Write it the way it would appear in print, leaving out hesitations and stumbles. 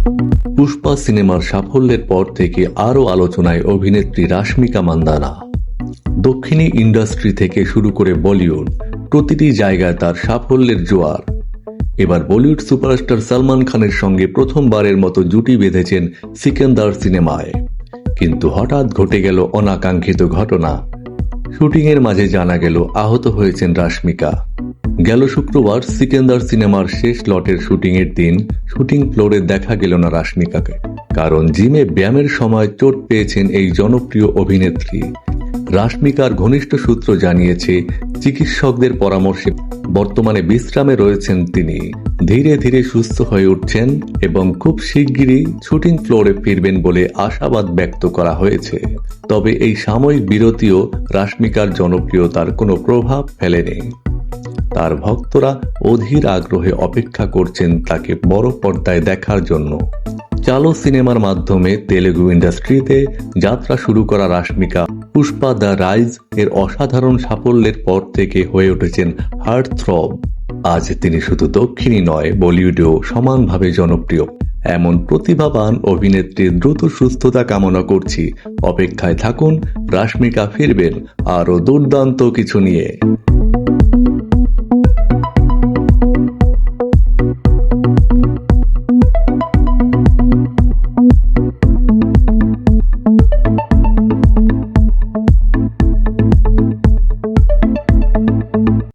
পুষ্পা সিনেমার সাফল্যের পর থেকে আরও আলোচনায় অভিনেত্রী রাশমিকা মান্দানা। দক্ষিণী ইন্ডাস্ট্রি থেকে শুরু করে বলিউড, প্রতিটি জায়গায় তার সাফল্যের জোয়ার। এবার বলিউড সুপারস্টার সালমান খানের সঙ্গে প্রথমবারের মতো জুটি বেঁধেছেন সিকান্দার সিনেমায়। কিন্তু হঠাৎ ঘটে গেল অনাকাঙ্ক্ষিত ঘটনা। শুটিংয়ের মাঝে জানা গেল আহত হয়েছেন রাশমিকা। গেল শুক্রবার সিকান্দার সিনেমার শেষ লটের শুটিংয়ের দিন শুটিং ফ্লোরে দেখা গেল না রাশমিকাকে, কারণ জিমে ব্যায়ামের সময় চোট পেয়েছেন এই জনপ্রিয় অভিনেত্রী। রাশমিকার ঘনিষ্ঠ সূত্র জানিয়েছে, চিকিৎসকদের পরামর্শে বর্তমানে বিশ্রামে রয়েছেন তিনি। ধীরে ধীরে সুস্থ হয়ে উঠছেন এবং খুব শিগগিরই শুটিং ফ্লোরে ফিরবেন বলে আশাবাদ ব্যক্ত করা হয়েছে। তবে এই সাময়িক বিরতিও রাশমিকার জনপ্রিয়তার কোনো প্রভাব ফেলেনি। তার ভক্তরা অধীর আগ্রহে অপেক্ষা করছেন তাকে বড় পর্দায় দেখার জন্য। চালো সিনেমার মাধ্যমে তেলুগু ইন্ডাস্ট্রিতে যাত্রা শুরু করা রাশমিকা পুষ্পা দ্য রাইজ এর অসাধারণ সাফল্যের পর থেকে হয়ে উঠেছেন হার্ট থ্রব। আজ তিনি শুধু দক্ষিণী নয়, বলিউডেও সমানভাবে জনপ্রিয়। এমন প্রতিভাবান অভিনেত্রীর দ্রুত সুস্থতা কামনা করছি। অপেক্ষায় থাকুন, রাশমিকা ফিরবেন আরও দুর্দান্ত কিছু নিয়ে।